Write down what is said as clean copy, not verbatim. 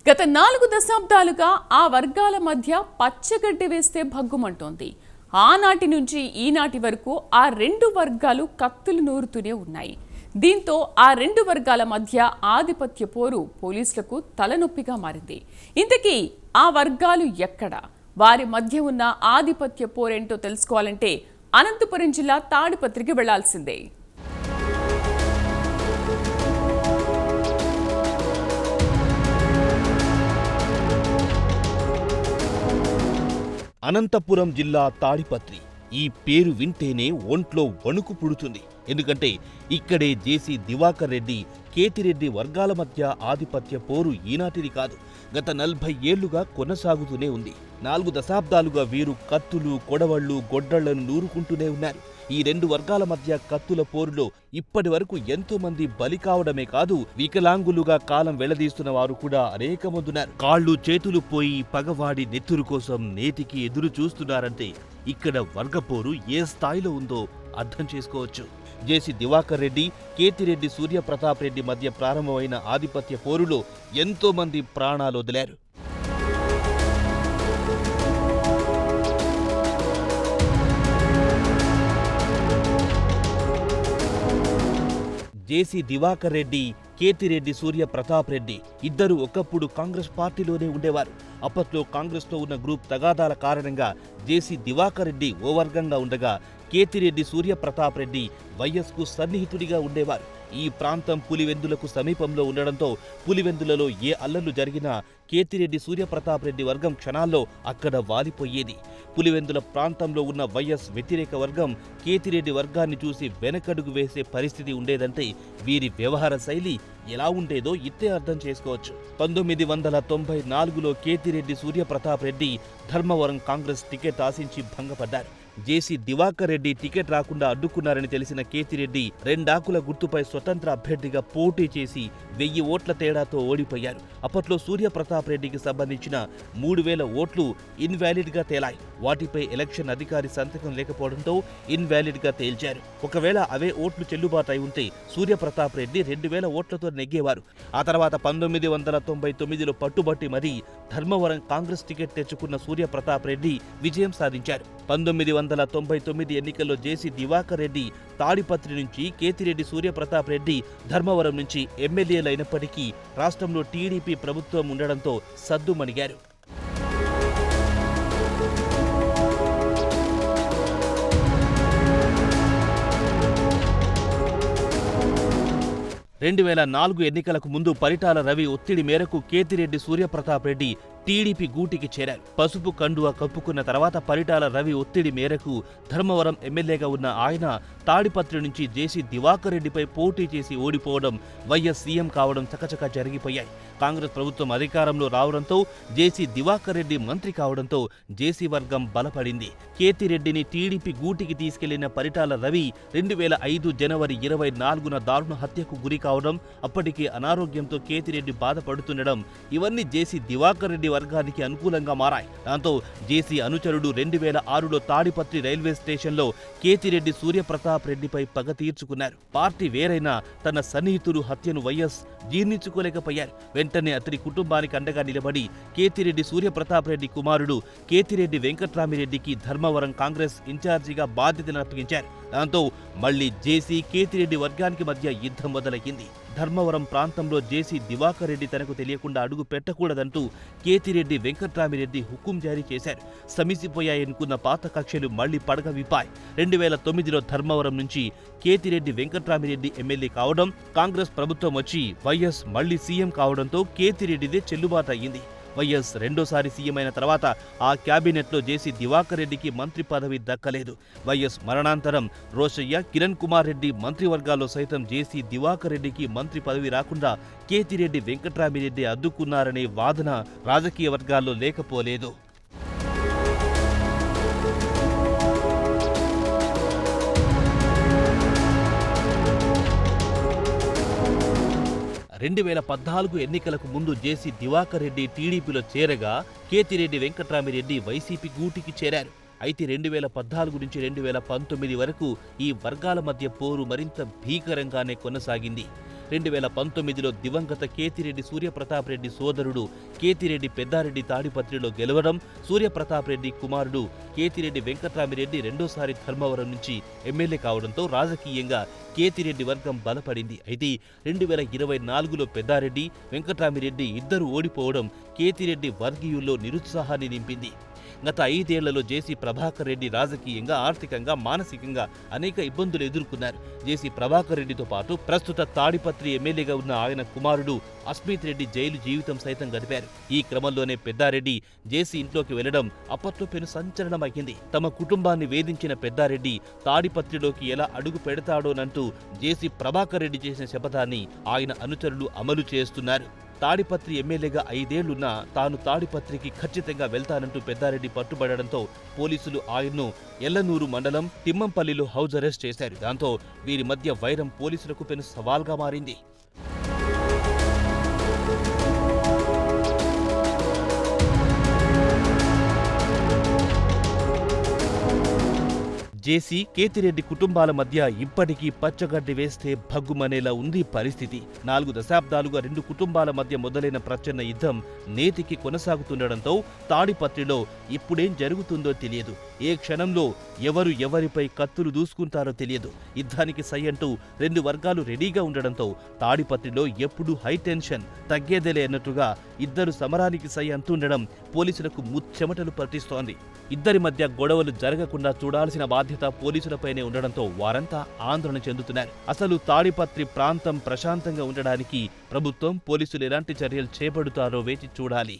గత 4 దశాబ్దాలుగా ఆ వర్గాల మధ్య పచ్చగడ్డి వేస్తే భగ్గుమంటోంది. ఆనాటి నుంచి ఈనాటి వరకు ఆ రెండు వర్గాలు కత్తులు నూరుతూనే ఉన్నాయి. దీంతో ఆ రెండు వర్గాల మధ్య ఆధిపత్య పోరు పోలీసులకు తలనొప్పిగా మారింది. ఇంతకీ ఆ వర్గాలు ఎక్కడ? వారి మధ్య ఉన్న ఆధిపత్య పోరేంటో తెలుసుకోవాలంటే అనంతపురం జిల్లా తాడిపత్రికి వెళ్లాల్సిందే. అనంతపురం జిల్లా తాడిపత్రి. ఈ పేరు వింటేనే ఒంట్లో వణుకు పుడుతుంది. ఎందుకంటే ఇక్కడే జేసీ దివాకర్ రెడ్డి, కేతిరెడ్డి వర్గాల మధ్య ఆధిపత్య పోరు ఈనాటిది కాదు, గత 40 ఏళ్లుగా కొనసాగుతూనే ఉంది. 4 దశాబ్దాలుగా వీరు కత్తులు, కొడవళ్లు, గొడ్డళ్లను నూరుకుంటూనే ఉన్నారు. ఈ రెండు వర్గాల మధ్య కత్తుల పోరులో ఇప్పటి వరకు ఎంతో మంది బలి కావడమే కాదు, వికలాంగులుగా కాలం వెళ్లదీస్తున్న వారు కూడా అనేక మందున్నారు. కాళ్ళు చేతులు పోయి పగవాడి నెత్తురు కోసం నేటికి ఎదురు చూస్తున్నారంటే ఇక్కడ వర్గపోరు ఏ స్థాయిలో ఉందో అర్థం చేసుకోవచ్చు. జేసీ దివాకర్ రెడ్డి, కేతిరెడ్డి సూర్యప్రతాప్ రెడ్డి మధ్య ప్రారంభమైన ఆధిపత్య పోరులో ఎంతో మంది ప్రాణాలు వదిలారు. జేసీ దివాకర్ రెడ్డి, కేతిరెడ్డి సూర్యప్రతాప్ రెడ్డి ఇద్దరు ఒకప్పుడు కాంగ్రెస్ పార్టీలోనే ఉండేవారు. అప్పట్లో కాంగ్రెస్లో ఉన్న గ్రూప్ తగాదాల కారణంగా జేసీ దివాకర్ రెడ్డి ఓ వర్గంగా ఉండగా, కేతిరెడ్డి సూర్యప్రతాప్ రెడ్డి వైఎస్కు సన్నిహితుడిగా ఉండేవారు. ఈ ప్రాంతం పులివెందులకు సమీపంలో ఉండడంతో పులివెందులలో ఏ అల్లర్లు జరిగినా కేతిరెడ్డి సూర్యప్రతాప్ రెడ్డి వర్గం క్షణాల్లో అక్కడ వాలిపోయేది. పులివెందుల ప్రాంతంలో ఉన్న వైఎస్ వ్యతిరేక వర్గం కేతిరెడ్డి వర్గాన్ని చూసి వెనకడుగు వేసే పరిస్థితి ఉండేదంటే వీరి వ్యవహార శైలి ఎలా ఉండేదో ఇట్టే అర్థం చేసుకోవచ్చు. 1994లో కేతిరెడ్డి సూర్యప్రతాప్ రెడ్డి ధర్మవరం కాంగ్రెస్ టికెట్ ఆశించి భంగపడ్డారు. జేసీ దివాకర్ రెడ్డి టికెట్ రాకుండా అడ్డుకున్నారని తెలిసిన కేతిరెడ్డి 2 ఆకుల గుర్తుపై స్వతంత్ర అభ్యర్థిగా పోటీ చేసి 1000 ఓట్ల తేడాతో ఓడిపోయారు. అప్పట్లో సూర్యప్రతాప్ రెడ్డికి సంబంధించిన 3000 ఓట్లు ఇన్వాలిడ్ గా తేలాయి. వాటిపై ఎలక్షన్ అధికారి సంతకం లేకపోవడంతో ఇన్వాలిడ్ గా తేల్చారు. ఒకవేళ అవే ఓట్లు చెల్లుబాటు అయి ఉంటే సూర్యప్రతాప్ రెడ్డి 2000 ఓట్లతో నెగ్గేవారు. ఆ తర్వాత 1999లో పట్టుబట్టి మరీ ధర్మవరం కాంగ్రెస్ టికెట్ తెచ్చుకున్న సూర్యప్రతాప్ రెడ్డి విజయం సాధించారు. 1999 ఎన్నికల్లో జేసీ దివాకర్ రెడ్డి తాడిపత్రి నుంచి, కేతిరెడ్డి సూర్యప్రతాప్ రెడ్డి ధర్మవరం నుంచి ఎమ్మెల్యేలైనప్పటికీ రాష్ట్రంలో టీడీపీ ప్రభుత్వం ఉండడంతో సద్దుమణిగారు. 2004 ఎన్నికలకు ముందు పరిటాల రవి ఒత్తిడి మేరకు కేతిరెడ్డి సూర్యప్రతాప్ రెడ్డి టీడీపీ గూటికి చేరారు. పసుపు కండువా కప్పుకున్న తర్వాత పరిటాల రవి ఒత్తిడి మేరకు ధర్మవరం ఎమ్మెల్యేగా ఉన్న ఆయన తాడిపత్రి నుంచి జేసీ దివాకర్ రెడ్డిపై పోటీ చేసి ఓడిపోవడం, వైఎస్ సీఎం కావడం చకచకా జరిగిపోయాయి. కాంగ్రెస్ ప్రభుత్వం అధికారంలో రావడంతో జేసీ దివాకర్ రెడ్డి మంత్రి కావడంతో జేసీ వర్గం బలపడింది. కేతిరెడ్డిని టీడీపీ గూటికి తీసుకెళ్లిన పరిటాల రవి 2005 జనవరి 24న దారుణ హత్యకు గురి కావడం, అప్పటికే అనారోగ్యంతో కేతిరెడ్డి బాధపడుతుండడం ఇవన్నీ జేసీ దివాకర్ రెడ్డి వర్గానికి అనుకూలంగా మారాయి. దాంతో జేసీ అనుచరుడు 2006లో తాడిపత్రి రైల్వే స్టేషన్లో కేతిరెడ్డి సూర్యప్రతాప్ రెడ్డిపై పగ తీర్చుకున్నారు. పార్టీ వేరైనా తన సన్నిహితుడు హత్యను వైఎస్ జీర్ణించుకోలేకపోయారు. వెంటనే అతడి కుటుంబానికి అండగా నిలబడి కేతిరెడ్డి సూర్యప్రతాప్ రెడ్డి కుమారుడు కేతిరెడ్డి వెంకట్రామిరెడ్డికి ధర్మవరం కాంగ్రెస్ ఇన్ఛార్జిగా బాధ్యతలను అప్పగించారు. దాంతో మళ్లీ జేసీ కేతిరెడ్డి వర్గానికి మధ్య యుద్ధం మొదలయ్యింది. ధర్మవరం ప్రాంతంలో జేసీ దివాకర్ రెడ్డి తనకు తెలియకుండా అడుగు పెట్టకూడదంటూ కేతిరెడ్డి వెంకట్రామిరెడ్డి హుకుం జారీ చేశారు. సమీసిపోయాయనుకున్న పాత కక్షలు మళ్లీ పడగ విప్పాయి. 2009లో ధర్మవరం నుంచి కేతిరెడ్డి వెంకట్రామిరెడ్డి ఎమ్మెల్యే కావడం, కాంగ్రెస్ ప్రభుత్వం వచ్చి వైఎస్ మళ్లీ సీఎం కావడంతో కేతిరెడ్డిదే చెల్లుబాటు అయ్యింది. వైఎస్ రెండోసారి సీఎం అయిన తర్వాత ఆ క్యాబినెట్లో జేసీ దివాకర్ రెడ్డికి మంత్రి పదవి దక్కలేదు. వైఎస్ మరణాంతరం రోషయ్య, కిరణ్ కుమార్ రెడ్డి మంత్రివర్గాల్లో సైతం జేసీ దివాకర్ రెడ్డికి మంత్రి పదవి రాకుండా కేతిరెడ్డి వెంకట్రామిరెడ్డి అడ్డుకున్నారనే వాదన రాజకీయ వర్గాల్లో లేకపోలేదు. 2014 ఎన్నికలకు ముందు జేసీ దివాకర్ రెడ్డి టీడీపీలో చేరగా కేతిరెడ్డి వెంకట్రామిరెడ్డి వైసీపీ గూటికి చేరారు. అయితే 2014 నుంచి 2019 వరకు ఈ వర్గాల మధ్య పోరు మరింత భీకరంగానే కొనసాగింది. 2019లో దివంగత కేతిరెడ్డి సూర్యప్రతాప్ రెడ్డి సోదరుడు కేతిరెడ్డి పెద్దారెడ్డి తాడిపత్రిలో గెలవడం, సూర్యప్రతాప్ రెడ్డి కుమారుడు కేతిరెడ్డి వెంకట్రామిరెడ్డి రెండోసారి ధర్మవరం నుంచి ఎమ్మెల్యే కావడంతో రాజకీయంగా కేతిరెడ్డి వర్గం బలపడింది. అయితే 2024లో పెద్దారెడ్డి, వెంకట్రామిరెడ్డి ఇద్దరు ఓడిపోవడం కేతిరెడ్డి వర్గీయుల్లో నిరుత్సాహాన్ని నింపింది. గత 5 ఏళ్లలో జేసీ ప్రభాకర్ రెడ్డి రాజకీయంగా, ఆర్థికంగా, మానసికంగా అనేక ఇబ్బందులు ఎదుర్కొన్నారు. జేసీ ప్రభాకర్ రెడ్డితో పాటు ప్రస్తుత తాడిపత్రి ఎమ్మెల్యేగా ఉన్న ఆయన కుమారుడు అస్మిత్ రెడ్డి జైలు జీవితం సైతం గడిపారు. ఈ క్రమంలోనే పెద్దారెడ్డి జేసీ ఇంట్లోకి వెళ్లడం అప్పట్లో పెను సంచలనమైంది. తమ కుటుంబాన్ని వేధించిన పెద్దారెడ్డి తాడిపత్రిలోకి ఎలా అడుగు పెడతాడోనంటూ జేసీ ప్రభాకర్ రెడ్డి చేసిన శపథాన్ని ఆయన అనుచరులు అమలు చేస్తున్నారు. తాడిపత్రి ఎమ్మెల్యేగా 5 ఏళ్లున్నా తాను తాడిపత్రికి ఖచ్చితంగా వెళ్తానంటూ పెద్దారెడ్డి పట్టుబడడంతో పోలీసులు ఆయన్ను ఎల్లనూరు మండలం తిమ్మంపల్లిలో హౌస్ అరెస్ట్ చేశారు. దాంతో వీరి మధ్య వైరం పోలీసులకు పెను సవాల్గా మారింది. జేసీ, కేతిరెడ్డి కుటుంబాల మధ్య ఇప్పటికీ పచ్చగడ్డి వేస్తే భగ్గుమనేలా ఉంది పరిస్థితి. 4 దశాబ్దాలుగా 2 కుటుంబాల మధ్య మొదలైన ప్రచన్న యుద్ధం నేతికి కొనసాగుతుండడంతో తాడిపత్రిలో ఇప్పుడేం జరుగుతుందో తెలియదు. ఏ క్షణంలో ఎవరు ఎవరిపై కత్తులు దూసుకుంటారో తెలియదు. యుద్ధానికి సై అంటూ 2 వర్గాలు రెడీగా ఉండడంతో తాడిపత్రిలో ఎప్పుడూ హై టెన్షన్, తగ్గేదేలే అన్నట్టుగా ఇద్దరు సమరానికి సై అంటుండడం పోలీసులకు ముచ్చెమటలు పట్టిస్తోంది. ఇద్దరి మధ్య గొడవలు జరగకుండా చూడాల్సిన బాధ్యత పోలీసులపైనే ఉండడంతో వారంతా ఆందోళన చెందుతున్నారు. అసలు తాడిపత్రి ప్రాంతం ప్రశాంతంగా ఉండడానికి ప్రభుత్వం, పోలీసులు ఎలాంటి చర్యలు చేపడతారో వేచి చూడాలి.